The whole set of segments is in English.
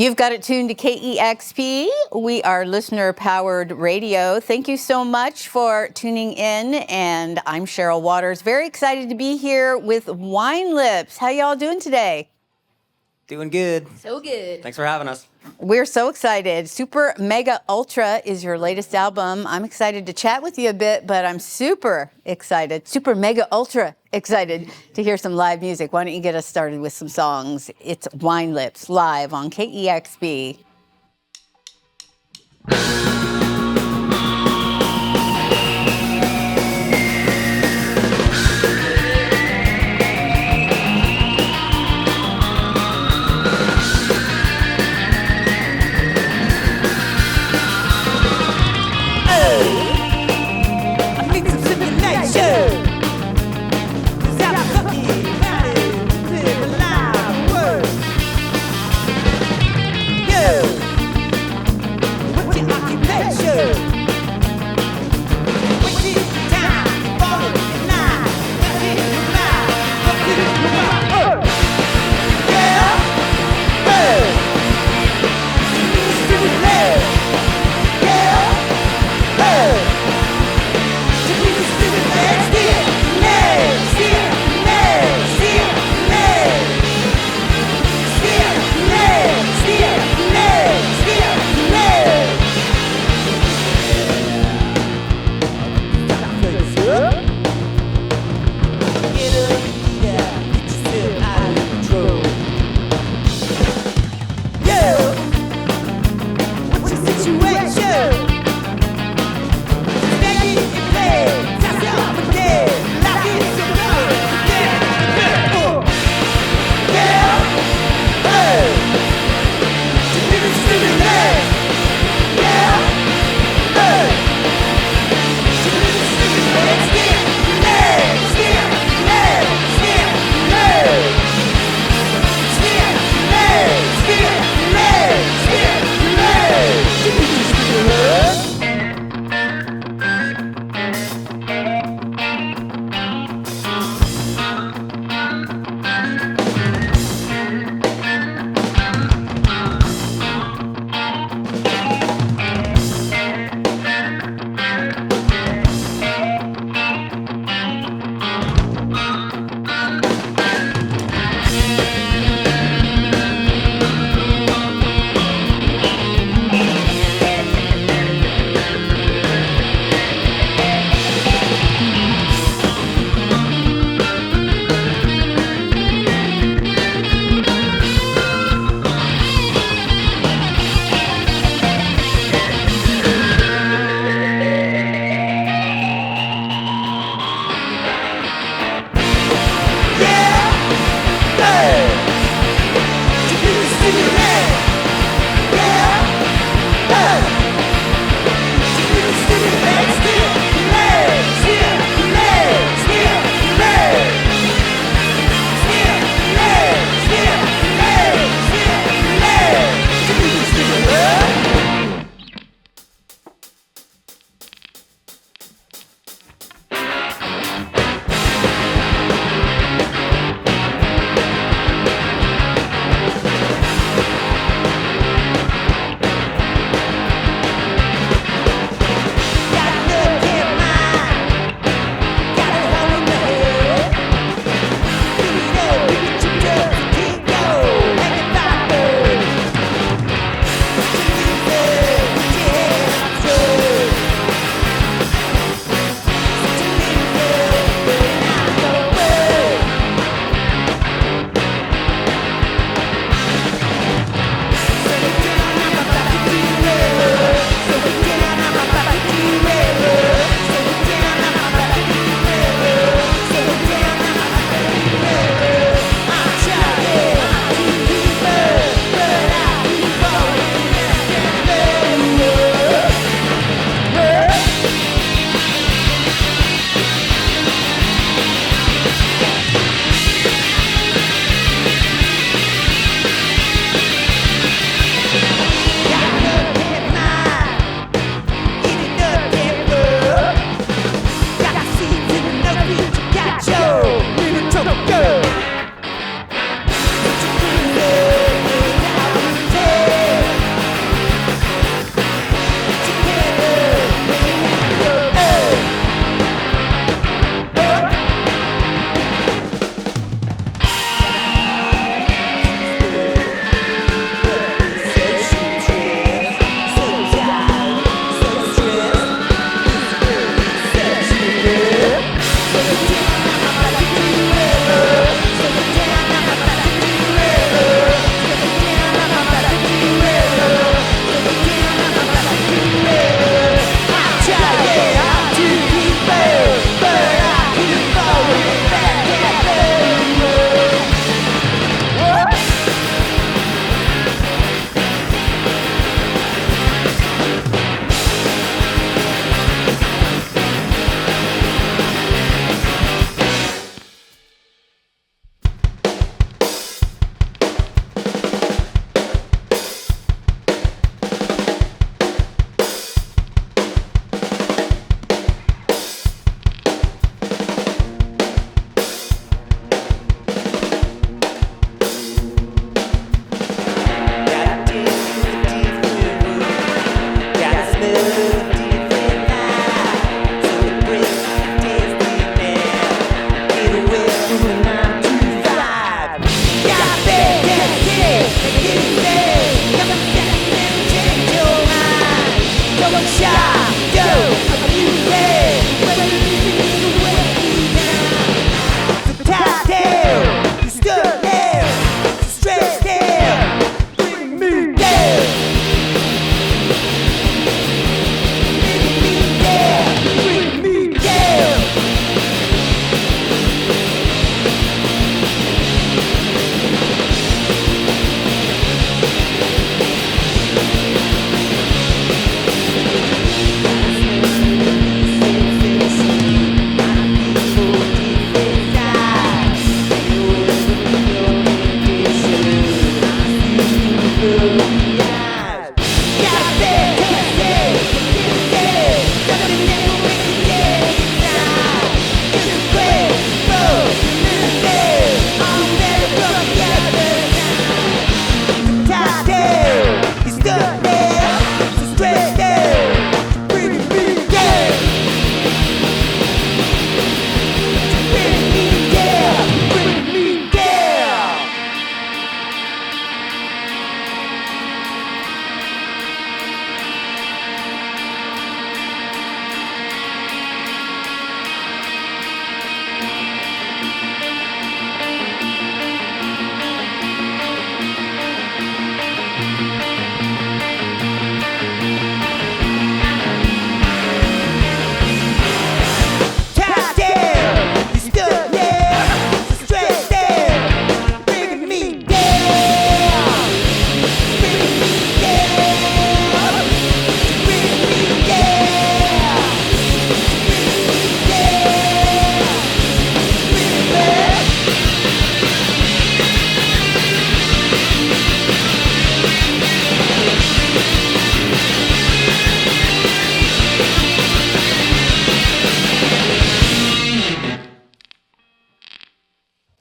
You've got it tuned to KEXP. We are listener-powered radio. Thank you so much for tuning in, and I'm Cheryl Waters. Very excited to be here with Wine Lips. How y'all doing today? Doing good. So good. Thanks for having us. We're so excited. Super Mega Ultra is your latest album. I'm excited to chat with you a bit, but I'm super excited, super mega ultra excited to hear some live music. Why don't you get us started with some songs? It's Wine Lips live on KEXP.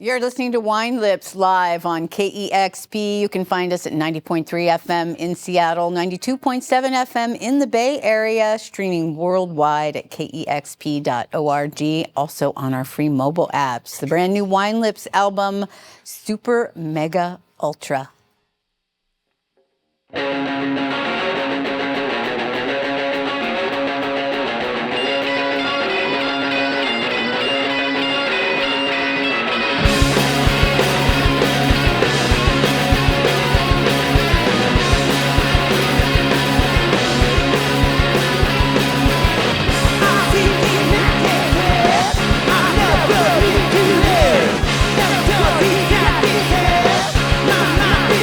You're listening to Wine Lips live on KEXP. You can find us at 90.3 FM in Seattle, 92.7 FM in the Bay Area, streaming worldwide at kexp.org, also on our free mobile apps. The brand new Wine Lips album, Super Mega Ultra. My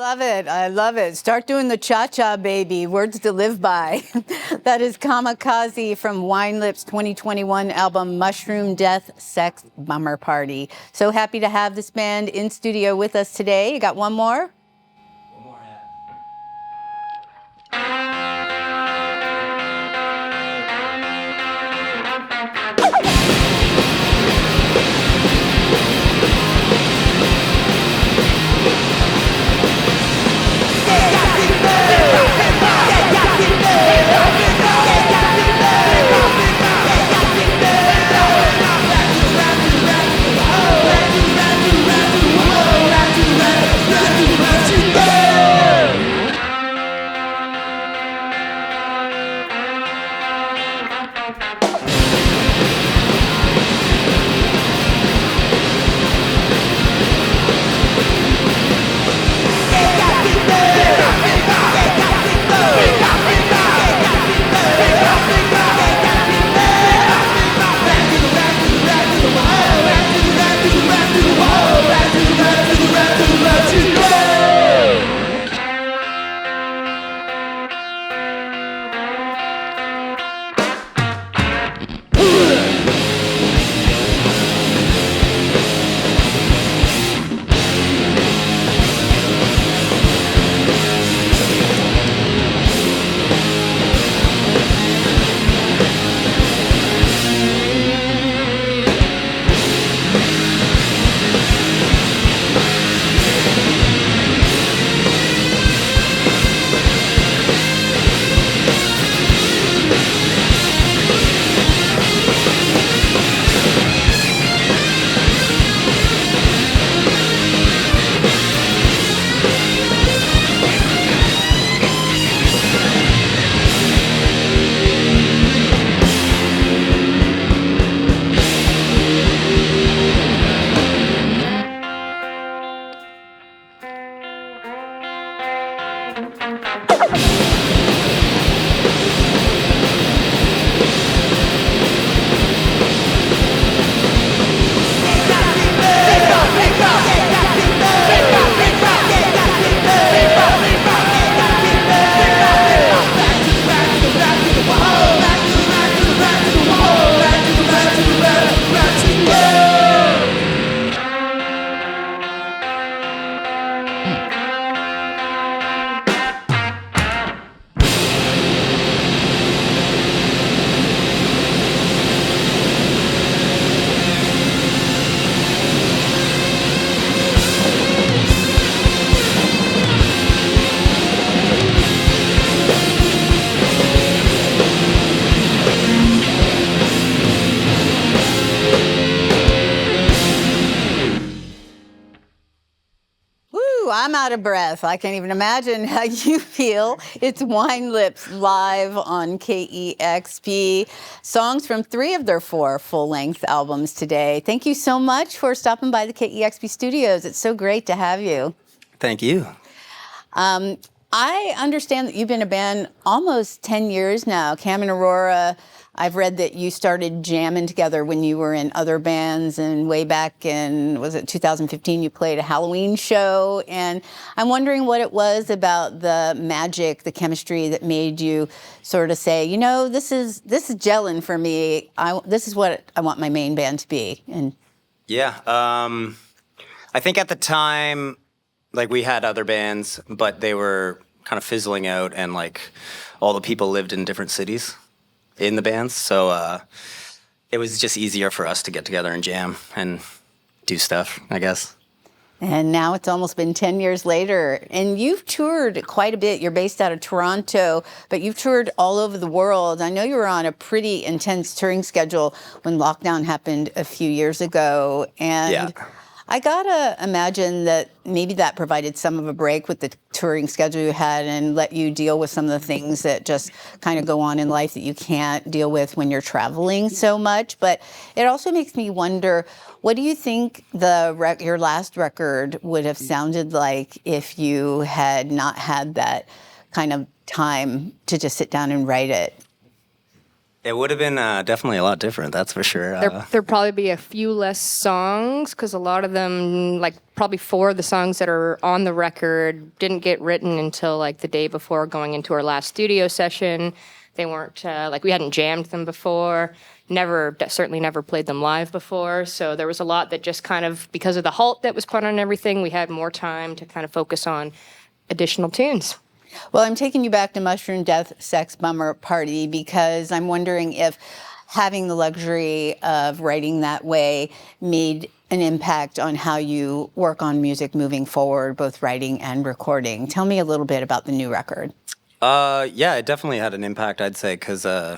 love it. I love it. Start doing the cha-cha, baby. Words to live by. That is Kamikaze from Wine Lips' 2021 album, Mushroom Death Sex Bummer Party. So happy to have this band in studio with us today. You got one more? One more, yeah. I'm out of breath. I can't even imagine how you feel. It's Wine Lips live on KEXP. Songs from 3 of their 4 full-length albums today. Thank you so much for stopping by the KEXP studios. It's so great to have you. Thank you. I understand that you've been a band almost 10 years now. Cam and Aurora, I've read that you started jamming together when you were in other bands, and way back in, was it 2015, you played a Halloween show. And I'm wondering what it was about the magic, the chemistry that made you sort of say, you know, this is gelling for me. This is what I want my main band to be. And Yeah, I think at the time, like, we had other bands, but they were kind of fizzling out, and like all the people lived in different cities in the bands, so it was just easier for us to get together and jam and do stuff, I guess. And now it's almost been 10 years later, and you've toured quite a bit. You're based out of Toronto, but you've toured all over the world. I know you were on a pretty intense touring schedule when lockdown happened a few years ago, and Yeah. I gotta imagine that maybe that provided some of a break with the touring schedule you had and let you deal with some of the things that just kind of go on in life that you can't deal with when you're traveling so much. But it also makes me wonder, what do you think your last record would have sounded like if you had not had that kind of time to just sit down and write it? It would have been definitely a lot different, that's for sure. There'd probably be a few less songs because a lot of them, like probably 4 of the songs that are on the record didn't get written until like the day before going into our last studio session. They weren't like we hadn't jammed them before, certainly never played them live before. So there was a lot that just kind of, because of the halt that was put on everything, we had more time to kind of focus on additional tunes. Well, I'm taking you back to Mushroom Death Sex Bummer Party because I'm wondering if having the luxury of writing that way made an impact on how you work on music moving forward, both writing and recording. Tell me a little bit about the new record. Yeah, it definitely had an impact, I'd say, because I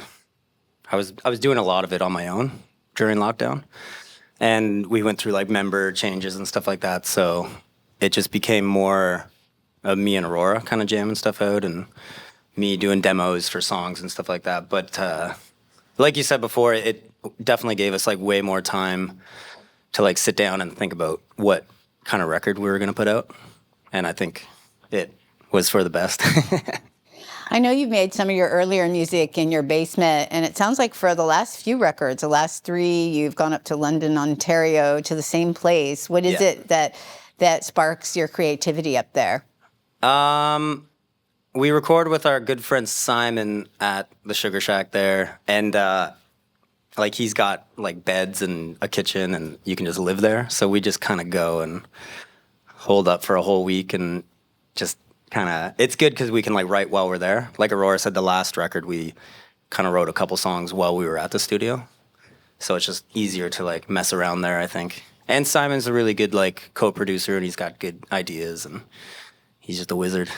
was doing a lot of it on my own during lockdown, and we went through like member changes and stuff like that. So it just became more of me and Aurora kind of jamming stuff out, and me doing demos for songs and stuff like that. But like you said before, it definitely gave us like way more time to like sit down and think about what kind of record we were going to put out, and I think it was for the best. I know you've made some of your earlier music in your basement, and it sounds like for the last few records, the last 3, you've gone up to London, Ontario, to the same place. What is it that sparks your creativity up there? We record with our good friend Simon at the Sugar Shack there, and like he's got like beds and a kitchen, and you can just live there. So we just kind of go and hold up for a whole week, and just kind of, it's good because we can like write while we're there. Like Aurora said, the last record we kind of wrote a couple songs while we were at the studio, so it's just easier to like mess around there, I think. And Simon's a really good like co-producer, and he's got good ideas, and he's just a wizard.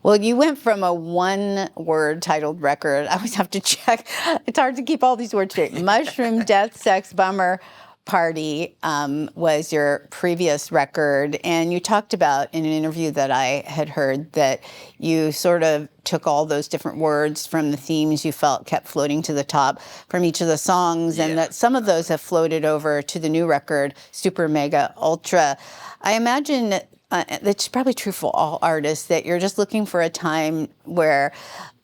Well, you went from a 1-word titled record. I always have to check. It's hard to keep all these words straight. Mushroom Death Sex Bummer Party was your previous record. And you talked about in an interview that I had heard that you sort of took all those different words from the themes you felt kept floating to the top from each of the songs, and that some of those have floated over to the new record, Super Mega Ultra. I imagine that's probably true for all artists, that you're just looking for a time where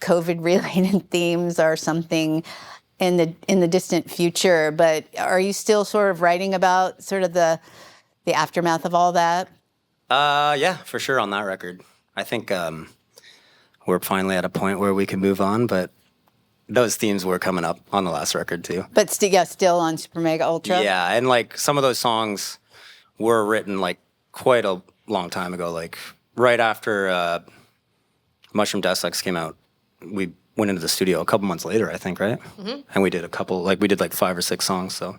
COVID-related themes are something in the distant future. But are you still sort of writing about sort of the aftermath of all that? Yeah, for sure on that record. I think we're finally at a point where we can move on, but those themes were coming up on the last record too. But still on Super Mega Ultra? Yeah, and like some of those songs were written like quite a long time ago, like right after Mushroom Death Sex came out. We went into the studio a couple months later, I think, right? Mm-hmm. And we did like 5 or 6 songs, so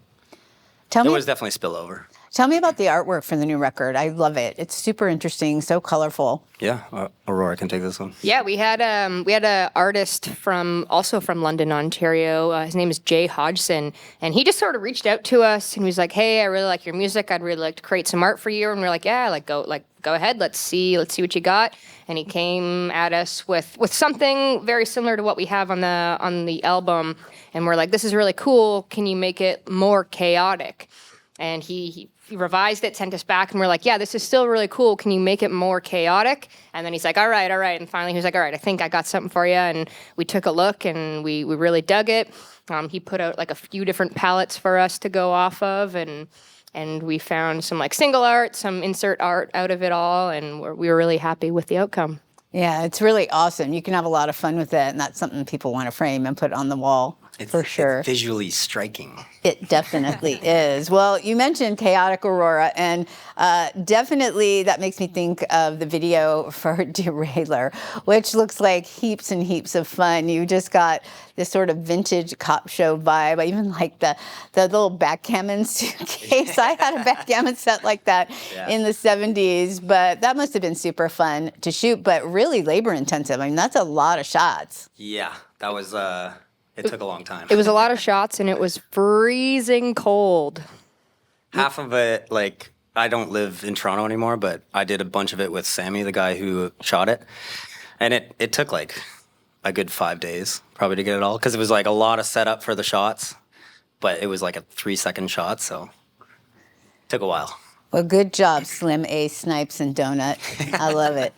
there was definitely spillover. Tell me about the artwork for the new record. I love it. It's super interesting, so colorful. Yeah, Aurora can take this one. Yeah, we had a artist from London, Ontario. His name is Jay Hodgson, and he just sort of reached out to us and he was like, "Hey, I really like your music. I'd really like to create some art for you." And we're like, "Yeah, go ahead. Let's see what you got." And he came at us with something very similar to what we have on the album, and we're like, "This is really cool. Can you make it more chaotic?" And he revised it, sent us back, and we're like, "Yeah, this is still really cool. Can you make it more chaotic?" And then he's like, all right. And finally he was like, "All right, I think I got something for you." And we took a look, and we really dug it. He put out like a few different palettes for us to go off of, and we found some like single art, some insert art out of it all, and we were really happy with the outcome. Yeah, it's really awesome. You can have a lot of fun with it, and that's something people want to frame and put on the wall. For sure. It's visually striking. It definitely is. Well, you mentioned Chaotic Aurora, and definitely that makes me think of the video for Derailer, which looks like heaps and heaps of fun. You just got this sort of vintage cop show vibe. I even like the little backgammon suitcase. I had a backgammon set like that in the 70s, but that must have been super fun to shoot, but really labor intensive. I mean, that's a lot of shots. Yeah, that was... It took a long time. It was a lot of shots, and it was freezing cold. Half of it, like, I don't live in Toronto anymore, but I did a bunch of it with Sammy, the guy who shot it. And it took, like, a good 5 days, probably, to get it all. Because it was, like, a lot of setup for the shots. But it was, like, a 3-second shot, so it took a while. Well, good job, Slim A, Snipes, and Donut. I love it.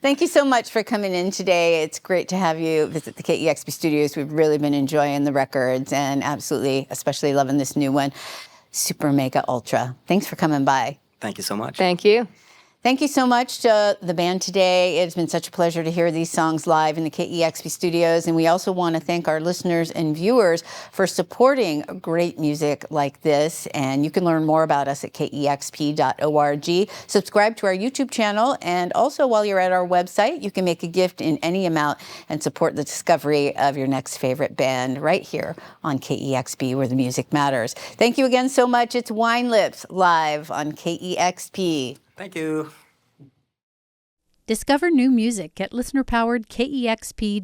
Thank you so much for coming in today. It's great to have you visit the KEXP studios. We've really been enjoying the records and absolutely, especially loving this new one, Super Mega Ultra. Thanks for coming by. Thank you so much. Thank you. Thank you so much to the band today. It's been such a pleasure to hear these songs live in the KEXP studios. And we also want to thank our listeners and viewers for supporting great music like this. And you can learn more about us at kexp.org. Subscribe to our YouTube channel. And also, while you're at our website, you can make a gift in any amount and support the discovery of your next favorite band right here on KEXP, where the music matters. Thank you again so much. It's Wine Lips live on KEXP. Thank you. Discover new music at listener-powered KEXP.org.